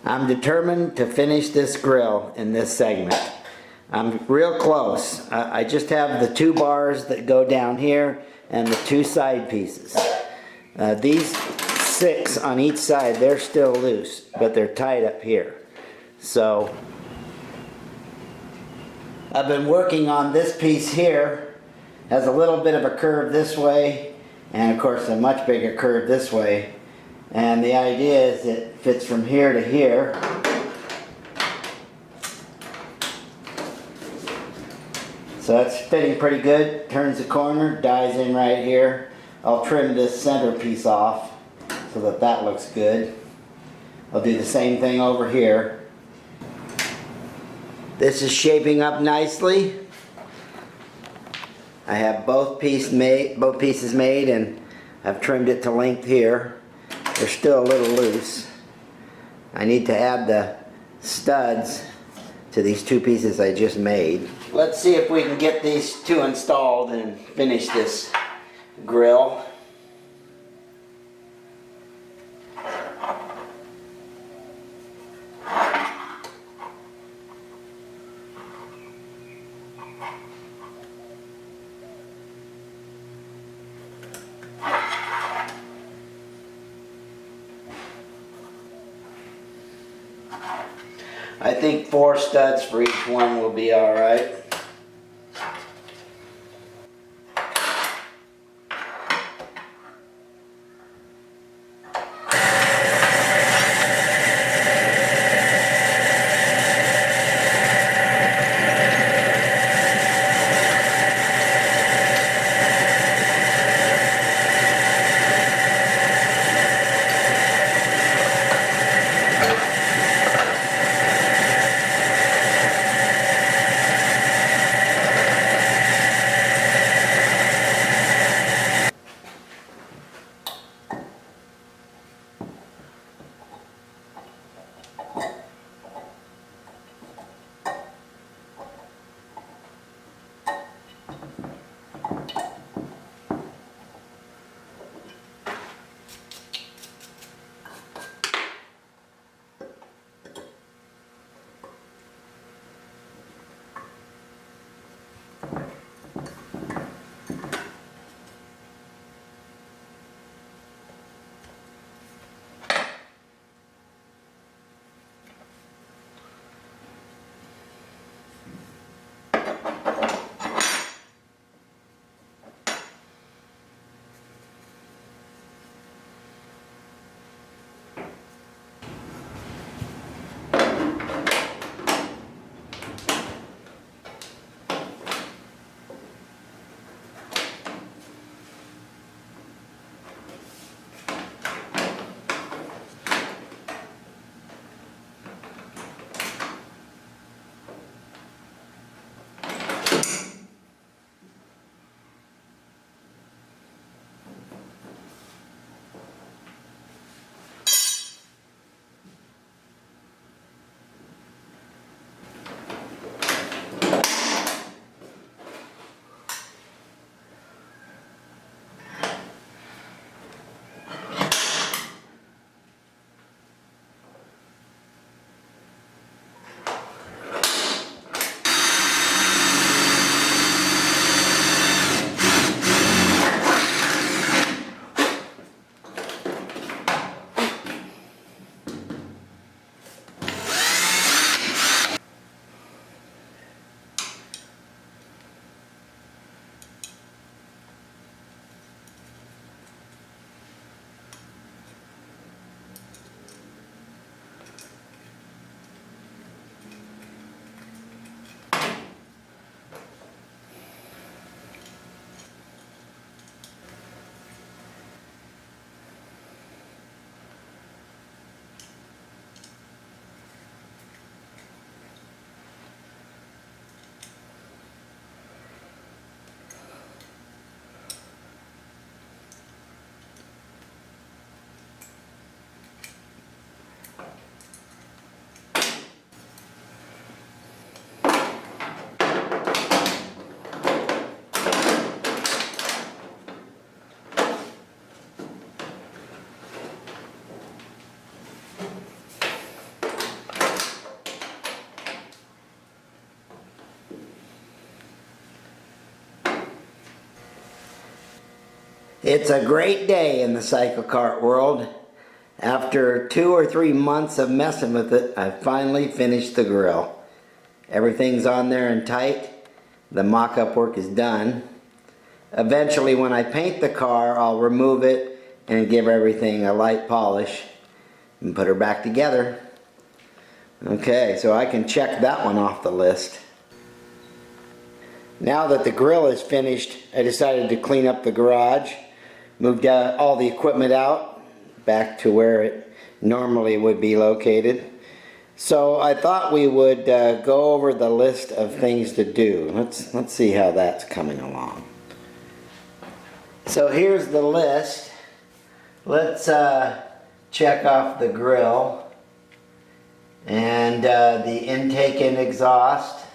I'm determined to finish this grill in this segment. I'm real close. I just have the 2 bars that go down here and the 2 side pieces. These 6 on each side, they're still loose, but they're tied up here. So I've been working on this piece here. Has a little bit of a curve this way, and of course a much bigger curve this way. And the idea is it fits from here to here. So that's fitting pretty good. Turns the corner, dies in right here. I'll trim this center piece off so that that looks good. I'll do the same thing over here. This is shaping up nicely. I have both pieces made, and I've trimmed it to length here. They're still a little loose. I need to add the studs to these 2 pieces I just made. Let's see if we can get these 2 installed and finish this grill. I think 4 studs for each one will be all right. It's a great day in the cycle cart world. After 2 or 3 months of messing with it, I finally finished the grill. Everything's on there and tight. The mock-up work is done. Eventually, when I paint the car, I'll remove it and give everything a light polish and put her back together. Okay, so I can check that one off the list. Now that the grill is finished, I decided to clean up the garage. Moved all the equipment out, back to where it normally would be located. So I thought we would go over the list of things to do. Let's see how that's coming along. So here's the list. Let's check off the grill and the intake and exhaust.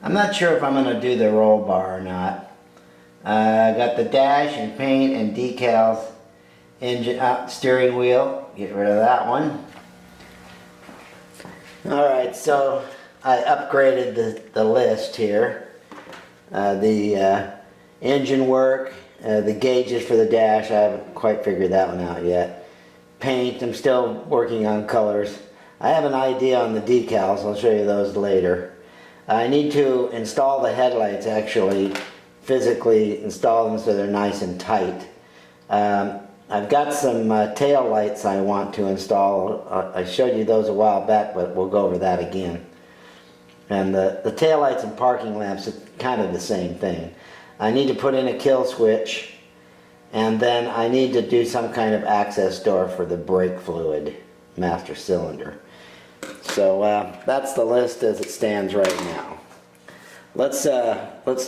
I'm not sure if I'm going to do the roll bar or not. Got the dash and paint and decals, engine steering wheel, get rid of that one. Alright, so I upgraded the list here. The engine work, the gauges for the dash, I haven't quite figured that one out yet. Paint, I'm still working on colors. I have an idea on the decals, I'll show you those later. I need to install the headlights, actually physically install them so they're nice and tight. I've got some tail lights I want to install. I showed you those a while back, but we'll go over that again. And the tail lights and parking lamps are kind of the same thing. I need to put in a kill switch, and then I need to do some kind of access door for the brake fluid master cylinder. So that's the list as it stands right now. Let's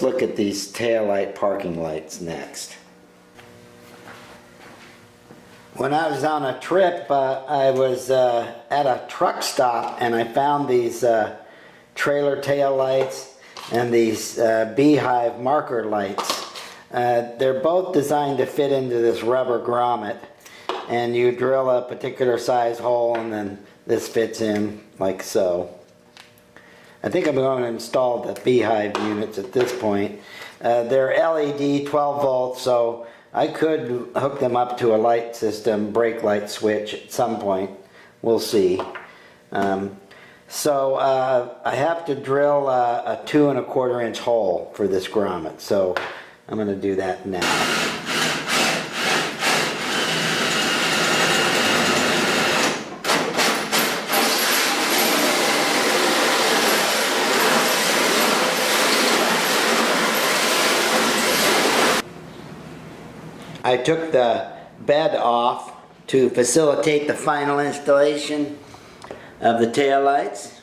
look at these tail light parking lights next. When I was on a trip, I was at a truck stop and I found these trailer tail lights and these beehive marker lights. They're both designed to fit into this rubber grommet, and you drill a particular size hole and then this fits in like so. I think I'm going to install the beehive units at this point. They're LED 12 volts, so I could hook them up to a light system, brake light switch at some point. We'll see. So I have to drill a 2 1/4 inch hole for this grommet, so I'm going to do that now. I took the bed off to facilitate the final installation of the tail lights.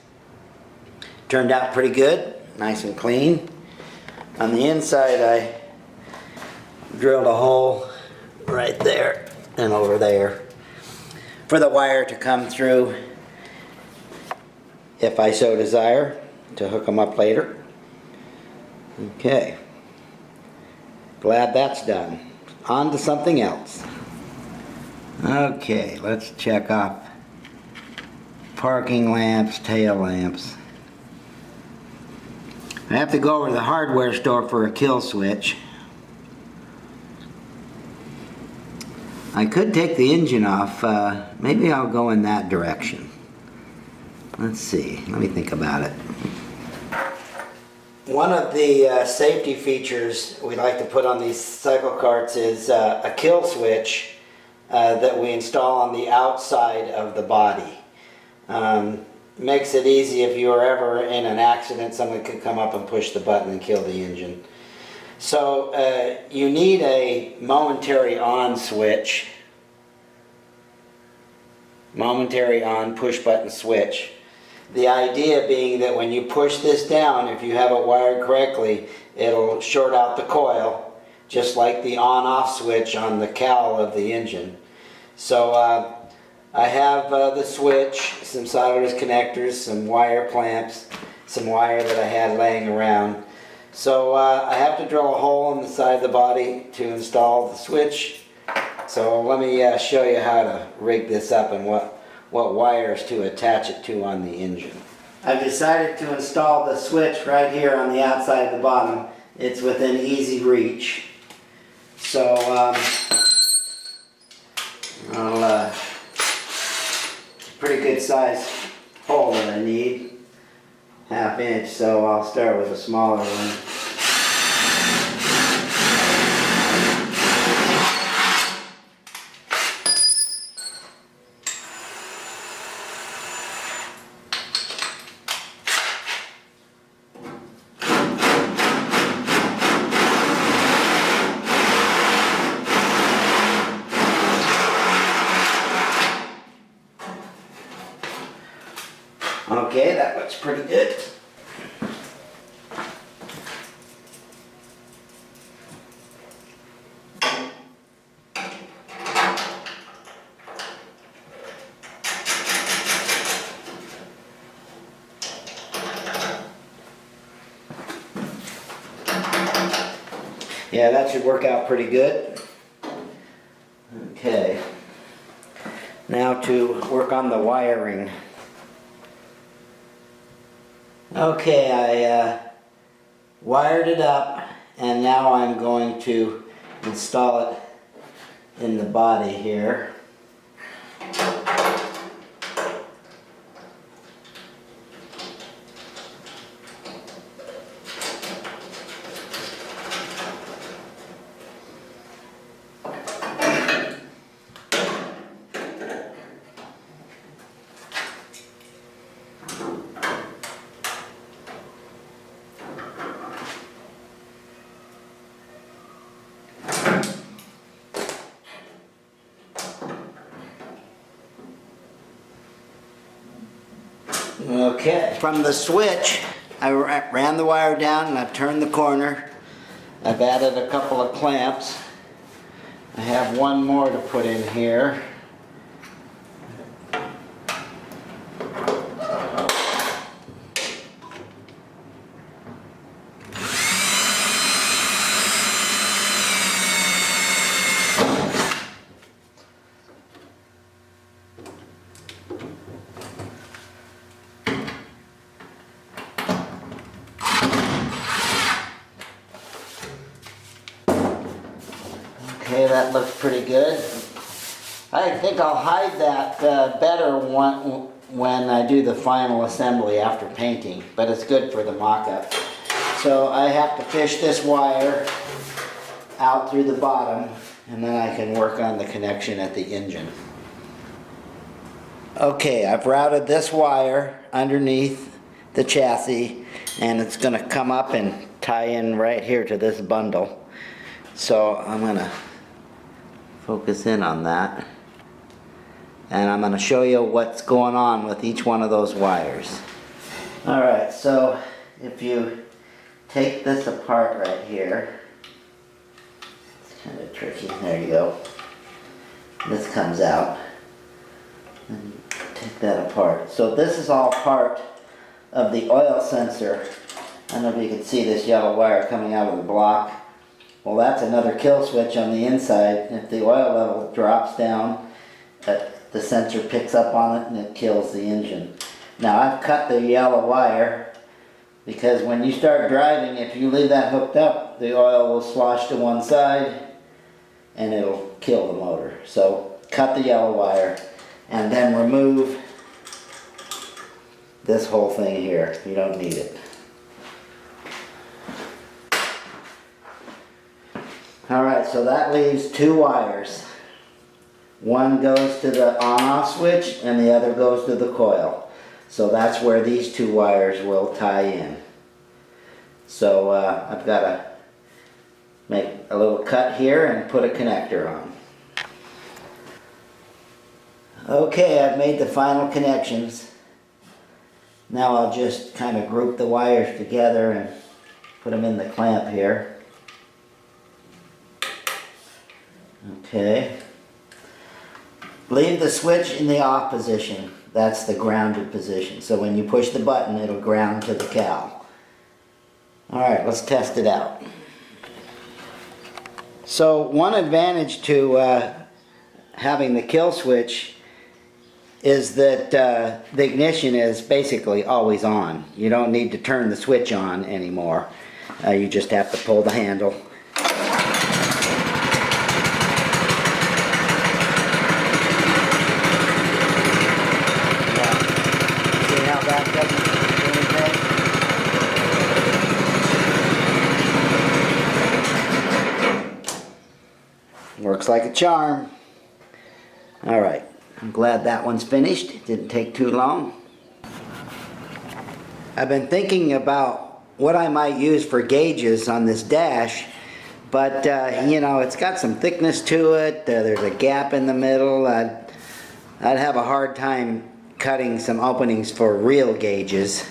Turned out pretty good, nice and clean. On the inside I drilled a hole right there and over there for the wire to come through if I so desire to hook them up later. Okay, glad that's done. On to something else. Okay, let's check off parking lamps, tail lamps. I have to go over to the hardware store for a kill switch. I could take the engine off. Maybe I'll go in that direction. Let's see, let me think about it. One of the safety features we like to put on these cycle carts is a kill switch that we install on the outside of the body. Makes it easy if you are ever in an accident, someone could come up and push the button and kill the engine. So you need a momentary on switch, momentary on push button switch. The idea being that when you push this down, if you have it wired correctly, it'll short out the coil, just like the on-off switch on the cowl of the engine. So I have the switch, some solderless connectors, some wire clamps, some wire that I had laying around. So I have to drill a hole in the side of the body to install the switch. So let me show you how to rig this up and what wires to attach it to on the engine. I've decided to install the switch right here on the outside of the bottom. It's within easy reach. So I'll pretty good size hole that I need, 1/2 inch. So I'll start with a smaller one. Okay, that looks pretty good. Yeah, that should work out pretty good. Okay. Now to work on the wiring. Okay, I wired it up, and now I'm going to install it in the body here. Okay, from the switch, I ran the wire down and I've turned the corner. I've added a couple of clamps. I have one more to put in here. Okay, that looks pretty good. I think I'll hide that better when I do the final assembly after painting, but it's good for the mock-up. So I have to fish this wire out through the bottom, and then I can work on the connection at the engine. Okay, I've routed this wire underneath the chassis, and it's going to come up and tie in right here to this bundle. So I'm going to focus in on that, and I'm going to show you what's going on with each one of those wires. Alright, so if you take this apart right here, it's kind of tricky, there you go, this comes out, and take that apart. So this is all part of the oil sensor. I don't know if you can see this yellow wire coming out of the block. Well, that's another kill switch on the inside. If the oil level drops down, the sensor picks up on it and it kills the engine. Now, I've cut the yellow wire because when you start driving, if you leave that hooked up, the oil will slosh to one side and it'll kill the motor. So, cut the yellow wire and then remove this whole thing here. You don't need it. Alright, so that leaves two wires. One goes to the on-off switch and the other goes to the coil. So that's where these two wires will tie in. So I've got to make a little cut here and put a connector on. Okay, I've made the final connections. Now I'll just kind of group the wires together and put them in the clamp here. Okay. Leave the switch in the off position. That's the grounded position. So when you push the button, it'll ground to the cowl. Alright, let's test it out. So one advantage to having the kill switch is that the ignition is basically always on. You don't need to turn the switch on anymore. You just have to pull the handle. Works like a charm. Alright, I'm glad that one's finished. It didn't take too long. I've been thinking about what I might use for gauges on this dash, but you know, it's got some thickness to it. There's a gap in the middle. I'd have a hard time cutting some openings for real gauges.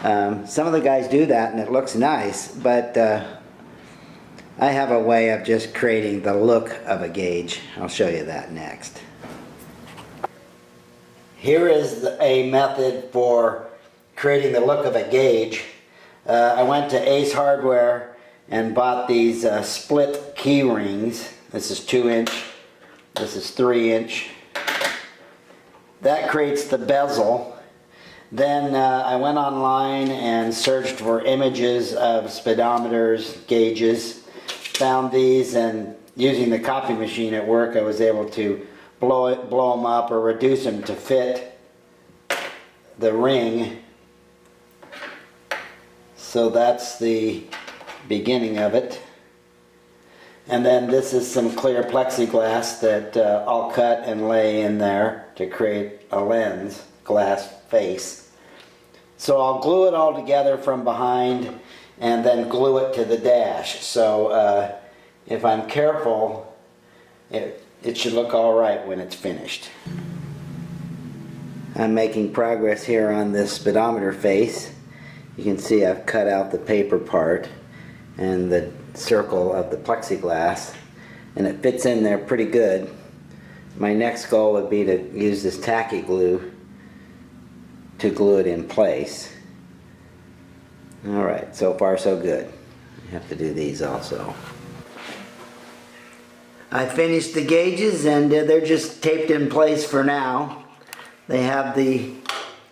Some of the guys do that and it looks nice, but I have a way of just creating the look of a gauge. I'll show you that next. Here is a method for creating the look of a gauge. I went to Ace Hardware and bought these split key rings. This is 2-inch, this is 3-inch. That creates the bezel. Then I went online and searched for images of speedometers, gauges. Found these, and using the copy machine at work I was able to blow them up or reduce them to fit the ring. So that's the beginning of it. And then this is some clear plexiglass that I'll cut and lay in there to create a lens glass face. So I'll glue it all together from behind and then glue it to the dash. So if I'm careful, it should look all right when it's finished. I'm making progress here on this speedometer face. You can see I've cut out the paper part and the circle of the plexiglass, and it fits in there pretty good. My next goal would be to use this tacky glue to glue it in place. Alright, so far so good. I have to do these also. I finished the gauges and they're just taped in place for now. They have the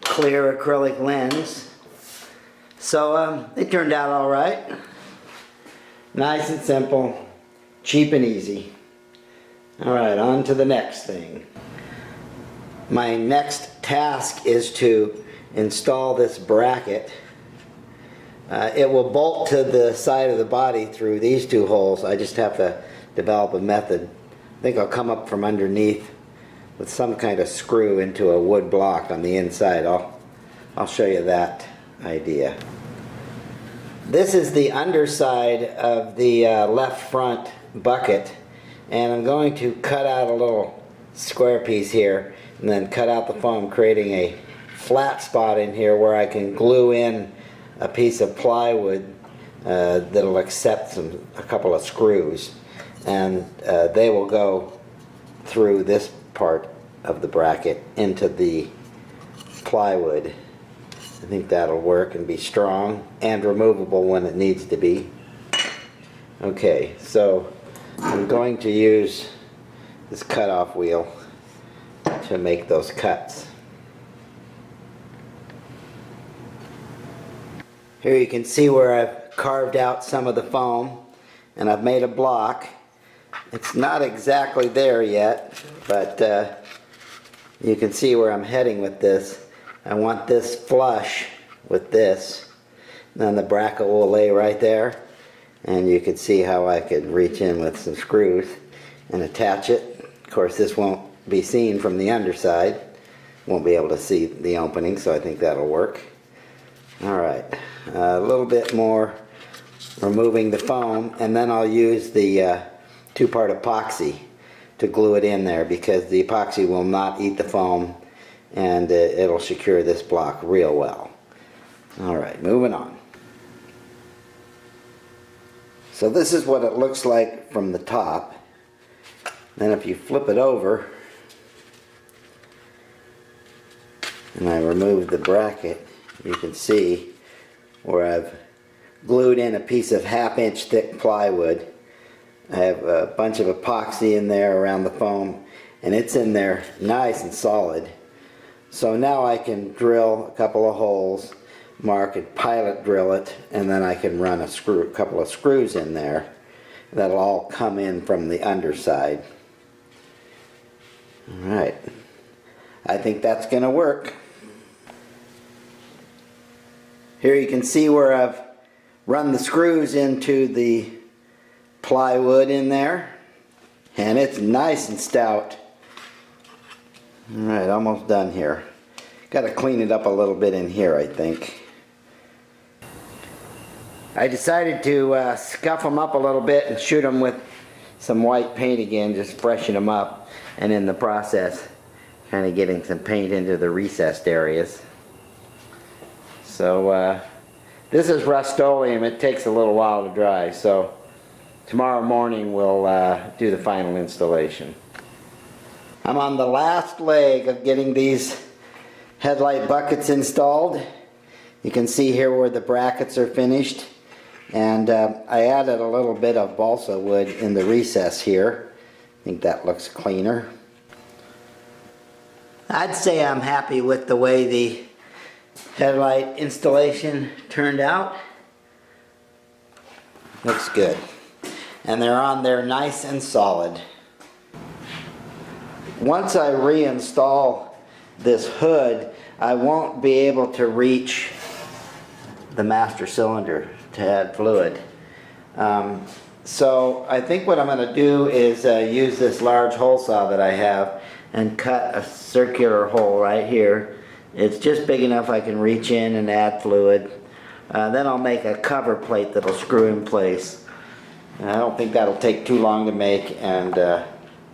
clear acrylic lens. So they turned out alright. Nice and simple, cheap and easy. Alright, on to the next thing. My next task is to install this bracket. It will bolt to the side of the body through these two holes. I just have to develop a method. I think I'll come up from underneath with some kind of screw into a wood block on the inside. I'll show you that idea. This is the underside of the left front bucket, and I'm going to cut out a little square piece here and then cut out the foam, creating a flat spot in here where I can glue in a piece of plywood that'll accept a couple of screws, and they will go through this part of the bracket into the plywood. I think that'll work and be strong and removable when it needs to be. Okay, so I'm going to use this cutoff wheel to make those cuts. Here you can see where I've carved out some of the foam and I've made a block. It's not exactly there yet, but you can see where I'm heading with this. I want this flush with this. Then the bracket will lay right there, and you can see how I could reach in with some screws and attach it. Of course, this won't be seen from the underside. Won't be able to see the opening, so I think that'll work. Alright, a little bit more removing the foam, and then I'll use the two-part epoxy to glue it in there, because the epoxy will not eat the foam, and it'll secure this block real well. Alright, moving on. So this is what it looks like from the top. Then if you flip it over and I remove the bracket, you can see where I've glued in a piece of 1/2-inch thick plywood. I have a bunch of epoxy in there around the foam, and it's in there nice and solid. So now I can drill a couple of holes, mark and pilot drill it, and then I can run a couple of screws in there. That'll all come in from the underside. Alright, I think that's going to work. Here you can see where I've run the screws into the plywood in there. And it's nice and stout. Alright, almost done here. Got to clean it up a little bit in here, I think. I decided to scuff them up a little bit and shoot them with some white paint again, just freshen them up, and in the process kind of getting some paint into the recessed areas. So this is Rust-Oleum. It takes a little while to dry, so tomorrow morning we'll do the final installation. I'm on the last leg of getting these headlight buckets installed. You can see here where the brackets are finished, and I added a little bit of balsa wood in the recess here. I think that looks cleaner. I'd say I'm happy with the way the headlight installation turned out. Looks good. And they're on there nice and solid. Once I reinstall this hood, I won't be able to reach the master cylinder to add fluid. So I think what I'm going to do is use this large hole saw that I have and cut a circular hole right here. It's just big enough I can reach in and add fluid. Then I'll make a cover plate that'll screw in place. I don't think that'll take too long to make, and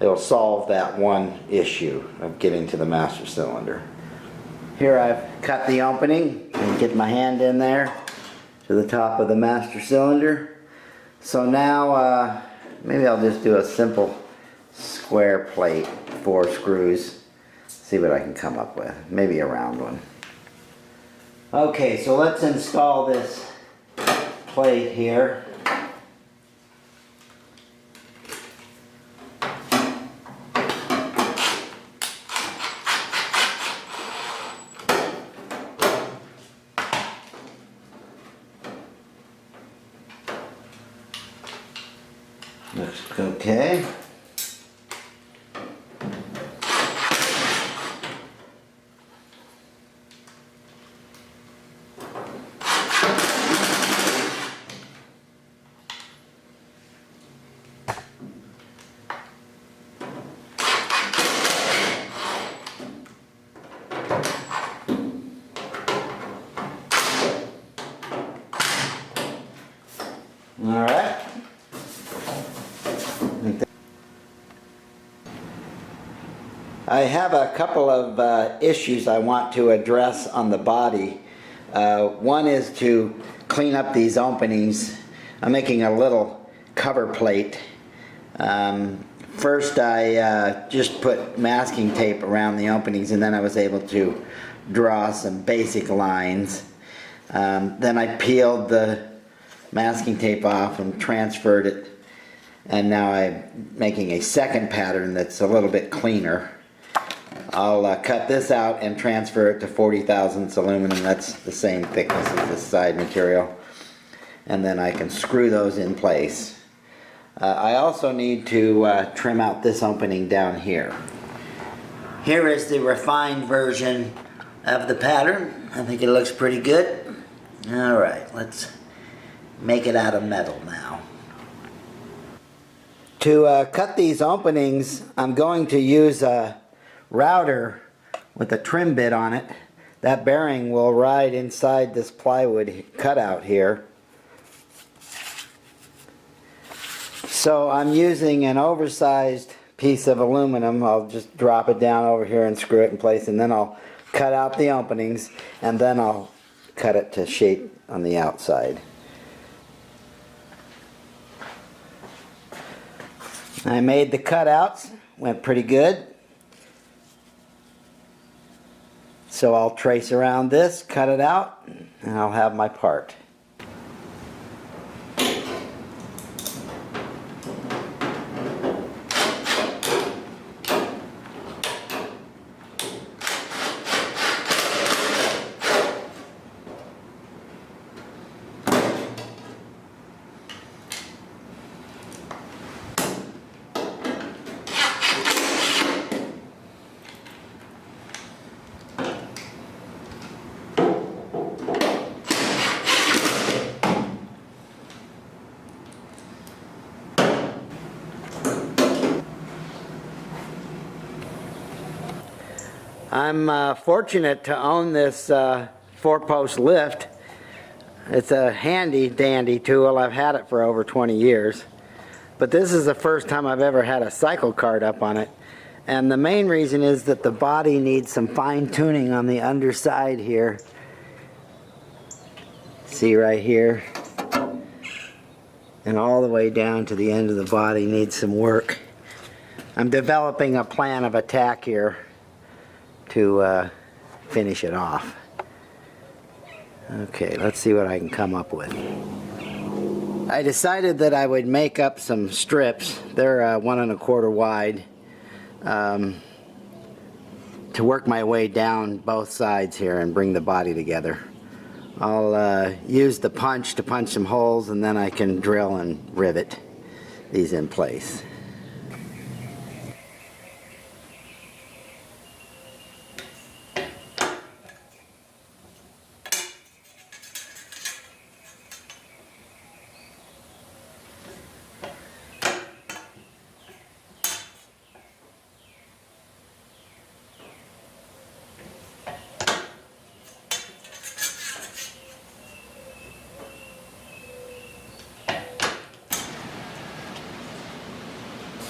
it'll solve that one issue of getting to the master cylinder. Here I've cut the opening and get my hand in there to the top of the master cylinder. So now maybe I'll just do a simple square plate, 4 screws. See what I can come up with. Maybe a round one. Okay, so let's install this plate here. Looks okay. All right. I have a couple of issues I want to address on the body. One is to clean up these openings. I'm making a little cover plate. First I just put masking tape around the openings, and then I was able to draw some basic lines. Then I peeled the masking tape off and transferred it, and now I'm making a second pattern that's a little bit cleaner. I'll cut this out and transfer it to 40 thousandths aluminum. That's the same thickness as this side material, and then I can screw those in place. I also need to trim out this opening down here. Here is the refined version of the pattern. I think it looks pretty good. Alright, let's make it out of metal now. To cut these openings, I'm going to use a router with a trim bit on it. That bearing will ride inside this plywood cutout here. So I'm using an oversized piece of aluminum. I'll just drop it down over here and screw it in place, and then I'll cut out the openings, and then I'll cut it to shape on the outside. I made the cutouts, went pretty good. So I'll trace around this, cut it out, and I'll have my part. I'm fortunate to own this 4-post lift. It's a handy dandy tool. I've had it for over 20 years. But this is the first time I've ever had a cycle cart up on it. And the main reason is that the body needs some fine tuning on the underside here. See right here? And all the way down to the end of the body needs some work. I'm developing a plan of attack here to finish it off. Okay, let's see what I can come up with. I decided that I would make up some strips. They're 1 1/4 wide, to work my way down both sides here and bring the body together. I'll use the punch to punch some holes, and then I can drill and rivet these in place.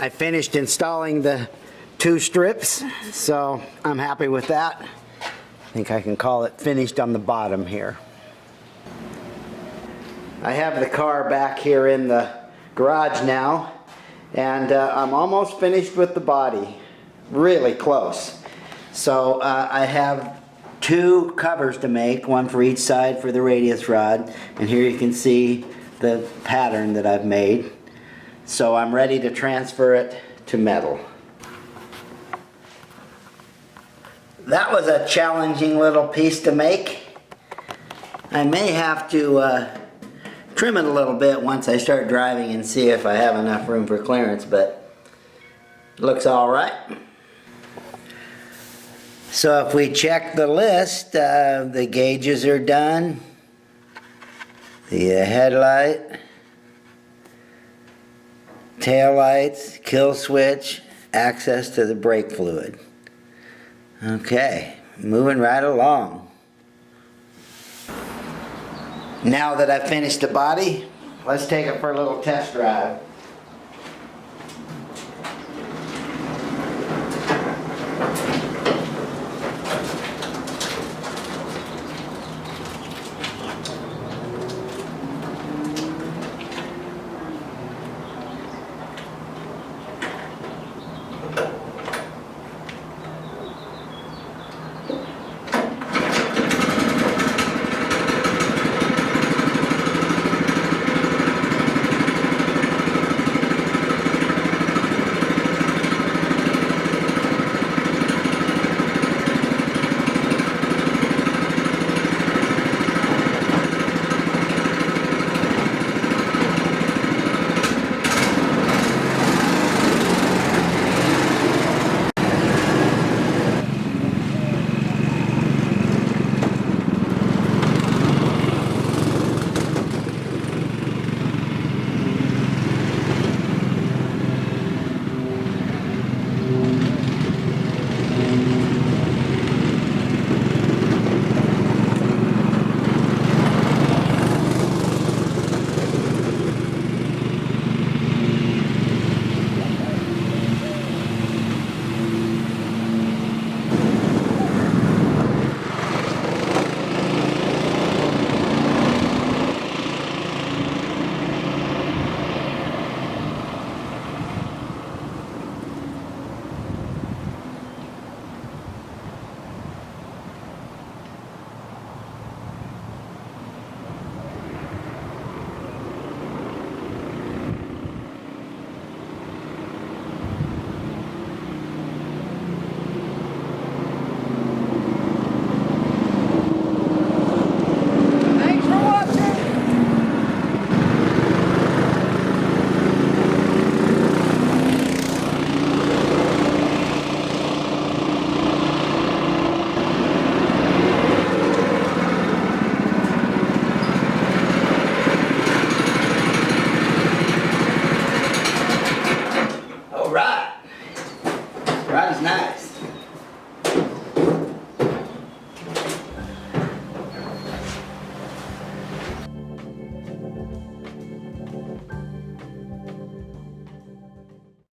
I finished installing the 2 strips, so I'm happy with that. I think I can call it finished on the bottom here. I have the car back here in the garage now, and I'm almost finished with the body. Really close. So I have 2 covers to make, one for each side for the radius rod, and here you can see the pattern that I've made. So I'm ready to transfer it to metal. That was a challenging little piece to make. I may have to trim it a little bit once I start driving and see if I have enough room for clearance, but it looks all right. So if we check the list, the gauges are done. The headlight, tail lights, kill switch, access to the brake fluid. Okay, moving right along. Now that I've finished the body, let's take it for a little test drive.